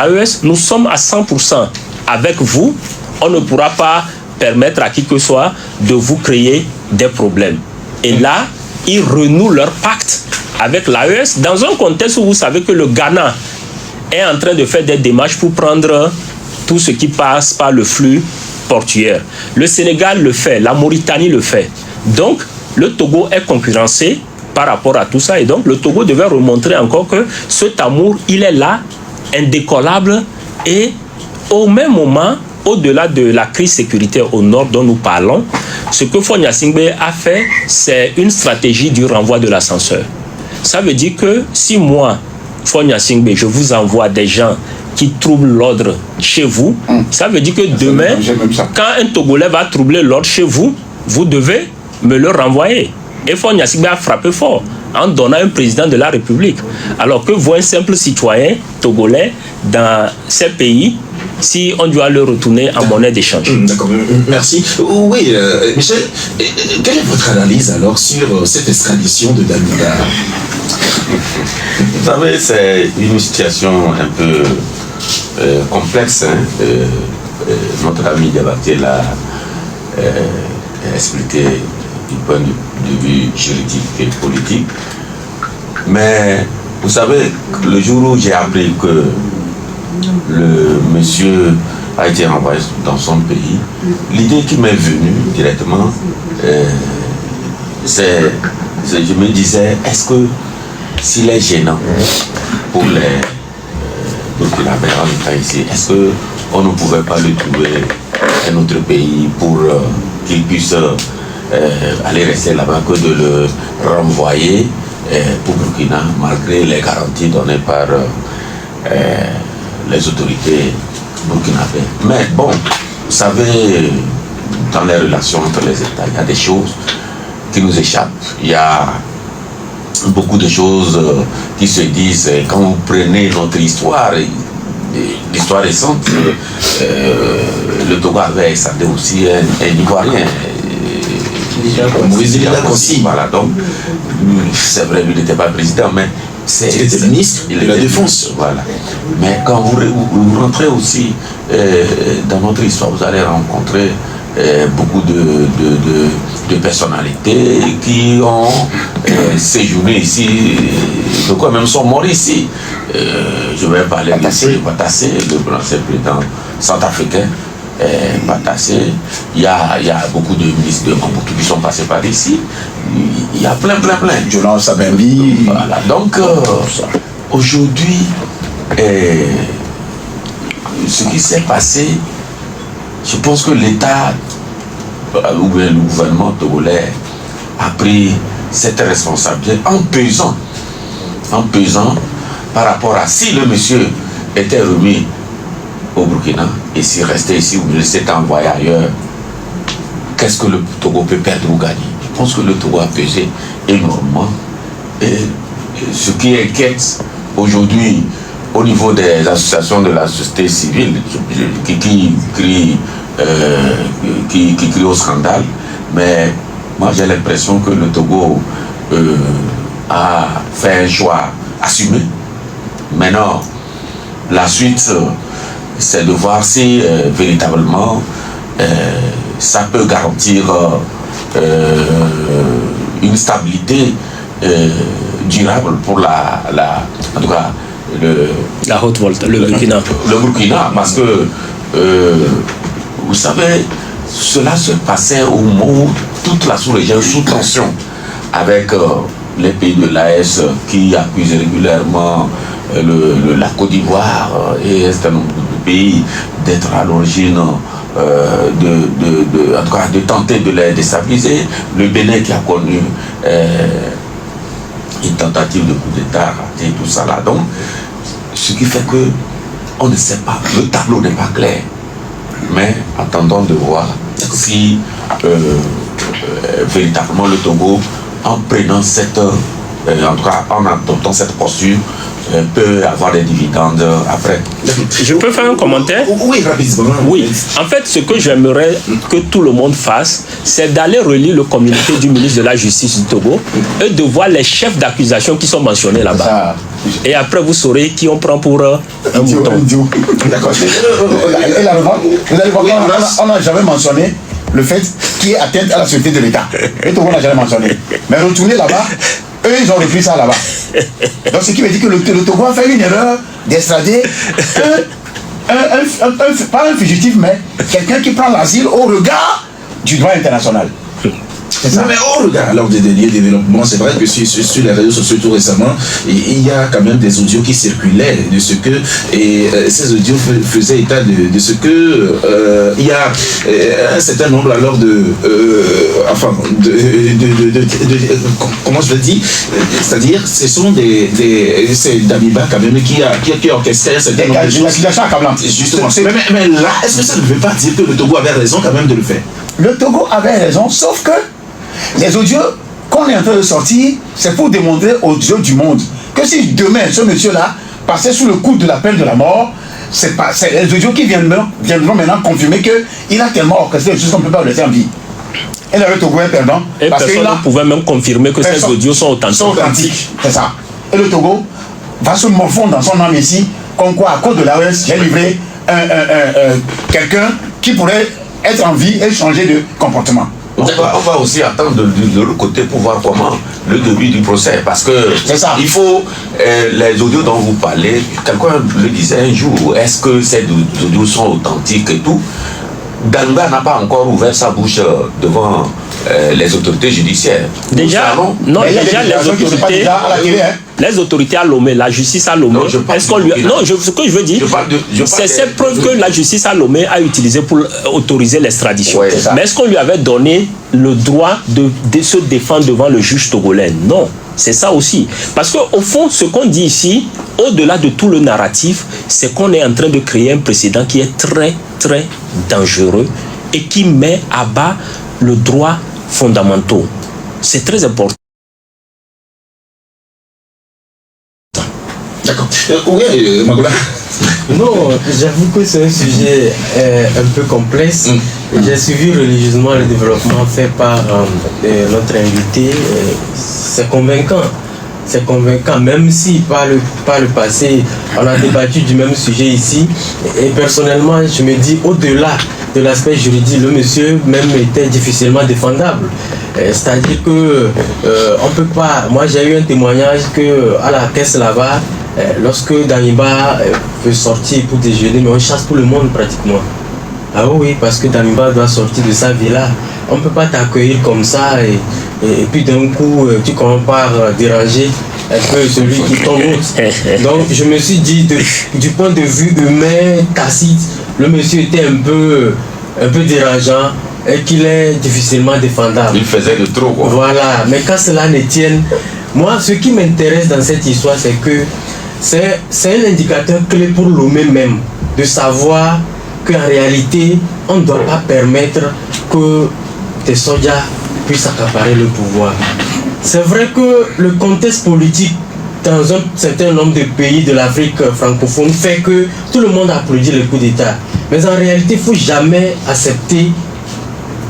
l'AES, nous sommes à 100% avec vous. On ne pourra pas permettre à qui que ce soit de vous créer des problèmes. Et là, ils renouent leur pacte avec l'AES dans un contexte où vous savez que le Ghana est en train de faire des démarches pour prendre tout ce qui passe par le flux portuaire. Le Sénégal le fait, la Mauritanie le fait. Donc, le Togo est concurrencé par rapport à tout ça. Et donc, le Togo devait remontrer encore que cet amour, il est là, indécollable. Et au même moment, au-delà de la crise sécuritaire au nord dont nous parlons, ce que Faure Gnassingbé a fait, c'est une stratégie du renvoi de l'ascenseur. Ça veut dire que si moi, Faure Gnassingbé, je vous envoie des gens qui troublent l'ordre chez vous, ça veut dire que demain, quand un Togolais va troubler l'ordre chez vous, vous devez me le renvoyer. Et Faure Gnassingbé a frappé fort en donnant un président de la République. Alors que vous, un simple citoyen togolais dans ces pays, si on doit le retourner en monnaie d'échange. D'accord, merci. Oui, Michel, quelle est votre analyse alors sur cette extradition de Damiba? Vous savez, c'est une situation un peu complexe. Notre ami Diabaté l'a expliqué du point de vue juridique et politique. Mais vous savez, le jour où j'ai appris que le monsieur a été envoyé dans son pays, l'idée qui m'est venue directement, je me disais, est-ce que s'il est gênant pour les Burkinabés en étant ici, est-ce qu'on ne pouvait pas le trouver un autre pays pour qu'il puisse aller rester là-bas que de le renvoyer pour Burkina, malgré les garanties données par les autorités burkinabées. Mais bon, vous savez, dans les relations entre les États, il y a des choses qui nous échappent. Il y a beaucoup de choses qui se disent. Quand vous prenez notre histoire, l'histoire récente, le Togo avait extradé aussi un Ivoirien. Voilà, donc c'est vrai, il n'était pas président, mais il était ministre de la Défense. Voilà. Mais quand vous rentrez aussi dans notre histoire, vous allez rencontrer beaucoup de personnalités qui ont séjourné ici, de quoi même sont morts ici. Je vais parler de Patassé, le président centrafricain. Patassé, il y a beaucoup de ministres de Mobutu qui sont passés par ici. Il y a plein. Jolan Savimbi. Voilà. Donc, aujourd'hui, ce qui s'est passé, je pense que l'État, ou bien le gouvernement togolais, a pris cette responsabilité en pesant par rapport à si le monsieur était remis au Burkina, et s'il restait ici ou il s'était envoyé ailleurs, qu'est-ce que le Togo peut perdre ou gagner? Je pense que le Togo a pesé énormément. Et ce qui inquiète aujourd'hui au niveau des associations de la société civile qui crient au scandale, mais moi j'ai l'impression que le Togo a fait un choix assumé. Maintenant, la suite, c'est de voir si véritablement ça peut garantir une stabilité durable pour en tout cas la haute volte, le Burkina. Le Burkina, parce que vous savez, cela se passait au moment où toute la sous-région sous tension avec les pays de l'AES qui accusent régulièrement la Côte d'Ivoire et un certain nombre de pays d'être à l'origine en tout cas de tenter de les déstabiliser. Le Bénin qui a connu une tentative de coup d'État et tout ça là. Donc, ce qui fait que on ne sait pas, le tableau n'est pas clair. Mais attendons de voir si véritablement le Togo, en prenant en tout cas en adoptant cette posture, peut avoir des dividendes après. Je peux faire un commentaire? Oui, rapidement. Oui. En fait, ce que j'aimerais que tout le monde fasse, c'est d'aller relire le communiqué du ministre de la Justice du Togo et de voir les chefs d'accusation qui sont mentionnés là-bas. Et après, vous saurez qui on prend pour un mouton. D'accord. Et la revanche, vous allez voir qu'on n'a jamais mentionné le fait qui est atteinte à la sécurité de l'État. Et tout le monde n'a jamais mentionné. Mais retournez là-bas, eux, ils ont repris ça là-bas. Donc, ce qui veut dire que le Togo a fait une erreur d'extrader pas un fugitif, mais quelqu'un qui prend l'asile au regard du droit international. Non, mais au regard alors des derniers développements, c'est vrai que sur les réseaux sociaux tout récemment, il y a quand même des audios qui circulaient de ce que, et ces audios faisaient état de ce que il y a un certain nombre alors comment je le dis, c'est-à-dire ce sont c'est Damiba quand même qui a orchestré un certain nombre de choses. Justement. Mais là, est-ce que ça ne veut pas dire que le Togo avait raison quand même de le faire? Le Togo avait raison, sauf que les audios qu'on est en train de sortir, c'est pour démontrer aux yeux du monde que si demain ce monsieur-là passait sous le coup de la peine de la mort, c'est les audios qui viendront maintenant confirmer qu'il a tellement orchestré les choses qu'on ne peut pas le laisser en vie. Et là, le Togo est perdant. Et personne ne pouvait même confirmer que ces audios sont authentiques. C'est ça. Et le Togo va se morfondre dans son âme ici, comme quoi, à cause de l'AES, j'ai livré quelqu'un qui pourrait être en vie et changer de comportement. On va aussi attendre de l'autre côté pour voir comment le début du procès, parce que il faut les audios dont vous parlez, quelqu'un le disait un jour, est-ce que ces audios sont authentiques et tout? Danga n'a pas encore ouvert sa bouche devant les autorités judiciaires. Déjà, les autorités à Lomé, la justice à Lomé, est-ce qu'on lui ce que je veux dire, c'est cette preuve que la justice à Lomé a utilisée pour autoriser l'extradition. Ouais, mais est-ce qu'on lui avait donné le droit de se défendre devant le juge togolais? Non. C'est ça aussi. Parce qu'au fond, ce qu'on dit ici, au-delà de tout le narratif, c'est qu'on est en train de créer un précédent qui est très, très dangereux et qui met à bas le droit fondamentaux. C'est très important. D'accord. Oui, Magoula. Non, j'avoue que c'est un sujet un peu complexe. J'ai suivi religieusement le développement fait par notre invité. C'est convaincant. C'est convaincant, même si par le passé, on a débattu du même sujet ici. Et personnellement, je me dis, au-delà de l'aspect juridique, le monsieur même était difficilement défendable. C'est-à-dire que on peut pas. Moi, j'ai eu un témoignage que à la caisse là-bas, lorsque Damiba veut sortir pour déjeuner, mais on chasse tout le monde pratiquement. Ah oui, parce que Damiba doit sortir de sa villa. On ne peut pas t'accueillir comme ça et puis d'un coup, tu commences par déranger un peu celui qui tombe. Donc, je me suis dit, du point de vue humain, tacite, le monsieur était un peu dérangeant et qu'il est difficilement défendable. Il faisait de trop, quoi. Voilà, mais quand cela ne tienne, moi, ce qui m'intéresse dans cette histoire, c'est que c'est un indicateur clé pour Lomé même, de savoir qu'en réalité, on ne doit pas permettre que des soldats puissent accaparer le pouvoir. C'est vrai que le contexte politique dans un certain nombre de pays de l'Afrique francophone fait que tout le monde applaudit le coup d'État. Mais en réalité, il ne faut jamais accepter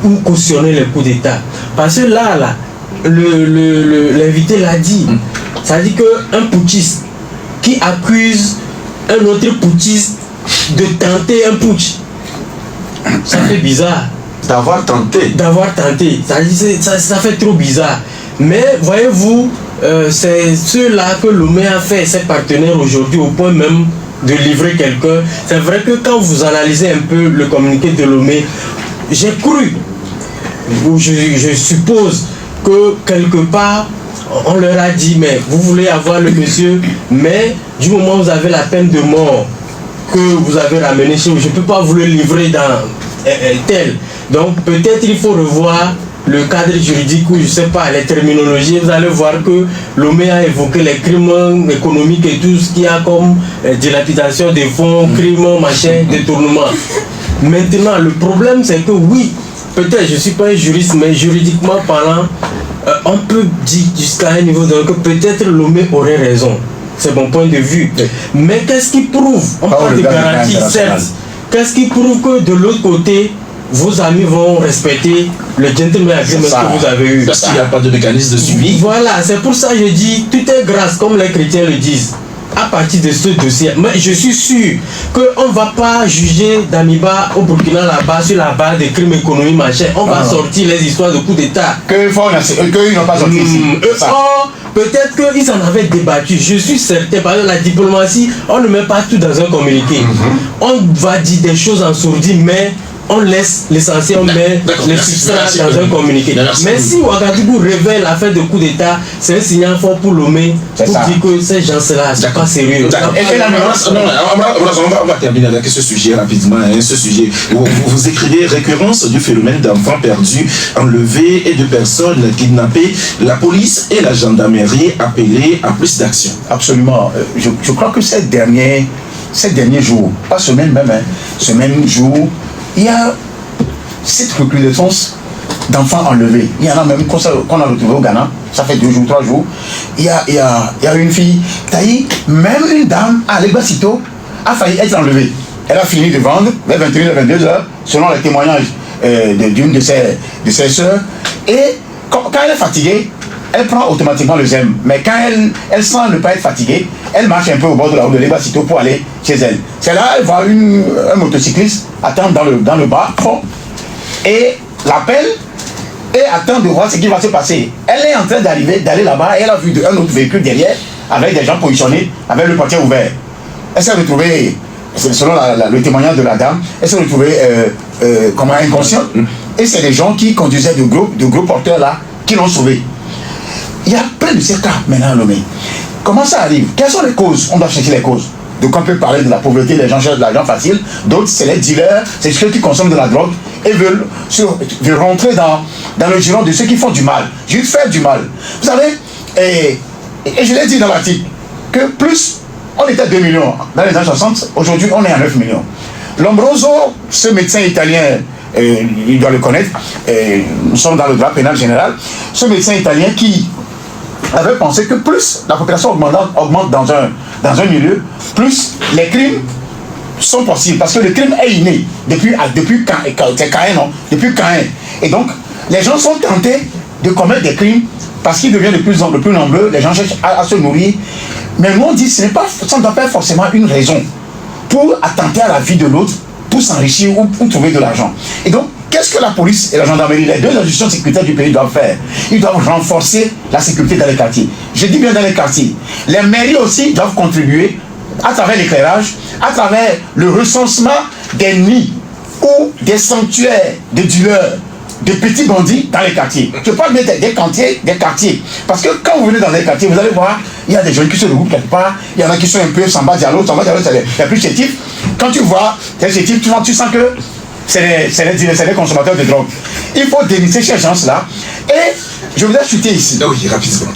ou cautionner le coup d'État. Parce que là, l'invité l'a dit. Ça dit qu'un putschiste qui accuse un autre putschiste de tenter un putsch, ça fait bizarre. D'avoir tenté. Ça fait trop bizarre. Mais voyez-vous, c'est ceux-là que Lomé a fait, ses partenaires aujourd'hui, au point même de livrer quelqu'un. C'est vrai que quand vous analysez un peu le communiqué de Lomé, j'ai cru, ou je suppose que quelque part, on leur a dit, mais vous voulez avoir le monsieur, mais du moment où vous avez la peine de mort que vous avez ramené chez vous, je ne peux pas vous le livrer dans tel. Donc peut-être il faut revoir le cadre juridique ou je ne sais pas, les terminologies. Vous allez voir que Lomé a évoqué les crimes économiques et tout ce qu'il y a comme dilapidation des fonds, crimes, machin, détournement. Maintenant, le problème c'est que oui, peut-être je ne suis pas un juriste, mais juridiquement parlant, on peut dire jusqu'à un niveau que peut-être Lomé aurait raison. c'est mon point de vue. Mais qu'est-ce qui prouve, on parle de garantie, certes, qu'est-ce qui prouve que de l'autre côté, vos amis vont respecter le gentleman agreement que vous avez eu? Parce qu'il n'y a pas de mécanisme de suivi. Voilà, c'est pour ça que je dis, tout est grâce, comme les chrétiens le disent. À partir de ce dossier, mais je suis sûr qu'on ne va pas juger Damiba au Burkina là-bas sur la base des crimes économiques, machin. On va sortir les histoires de coups d'État. Qu'ils n'ont pas sorti ici. Peut-être qu'ils en avaient débattu. Je suis certain, parce que la diplomatie, on ne met pas tout dans un communiqué. On va dire des choses en sourdine, mais on laisse l'essentiel, on met les substances dans un communiqué. Mais si Ouagadougou révèle l'affaire de coup d'État, c'est un signal fort pour Lomé, pour dire que ces gens-là, c'est pas sérieux. On va terminer avec ce sujet rapidement. Ce sujet, vous écrivez récurrence du phénomène d'enfants perdus, enlevés et de personnes kidnappées. La police et la gendarmerie appelées à plus d'action. Absolument. Je crois que ces derniers jours, pas semaine même, ce même jour, il y a cette recrudescence d'enfants enlevés. Il y en a même qu'on a retrouvé au Ghana, ça fait 2 jours, 3 jours. Il y a une fille, même une dame à Legbasito a failli être enlevée. Elle a fini de vendre vers 21h, 22h, selon les témoignages d'une de ses sœurs. Et quand elle est fatiguée, elle prend automatiquement le ZEM. Mais quand elle sent ne pas être fatiguée, elle marche un peu au bord de la route de Legbasito pour aller chez elle. C'est là elle voit un motocycliste attendre dans le bar et l'appelle et attend de voir ce qui va se passer. Elle est en train d'aller là-bas et elle a vu un autre véhicule derrière avec des gens positionnés, avec le portier ouvert. Elle s'est retrouvée, selon le témoignage de la dame, elle s'est retrouvée comme inconsciente. Et c'est des gens qui conduisaient de gros porteurs là qui l'ont sauvée. Il y a plein de ces cas maintenant nommés. Comment ça arrive? Quelles sont les causes? On doit chercher les causes. Donc on peut parler de la pauvreté, les gens cherchent de l'argent facile. D'autres, c'est les dealers, c'est ceux qui consomment de la drogue et veulent rentrer dans le giron de ceux qui font du mal. Juste faire du mal. Vous savez, et je l'ai dit dans l'article, que plus on était à 2 millions dans les années 60, aujourd'hui on est à 9 millions. Lombroso, ce médecin italien, il doit le connaître, nous sommes dans le droit pénal général, ce médecin italien qui avait pensé que plus la population augmente dans un milieu, plus les crimes sont possibles. Parce que le crime est inné depuis Caïn, non? Depuis Caïn. Et donc, les gens sont tentés de commettre des crimes parce qu'ils deviennent de plus en plus nombreux, les gens cherchent à se nourrir. Mais nous on dit ça ne doit pas être forcément une raison pour attenter à la vie de l'autre, pour s'enrichir ou pour trouver de l'argent. Et donc, qu'est-ce que la police et la gendarmerie, les deux institutions sécuritaires du pays doivent faire? Ils doivent renforcer la sécurité dans les quartiers. Je dis bien dans les quartiers. Les mairies aussi doivent contribuer à travers l'éclairage, à travers le recensement des nids ou des sanctuaires de dealers, de petits bandits dans les quartiers. Je parle bien des quartiers. Parce que quand vous venez dans les quartiers, vous allez voir, il y a des jeunes qui se regroupent quelque part, il y en a qui sont un peu Samba Diallo, c'est les plus chétifs. Quand tu vois les chétifs, tu sens que c'est les consommateurs de drogue. Il faut dénoncer ces gens-là. Et je voudrais chuter ici. Oui, rapidement.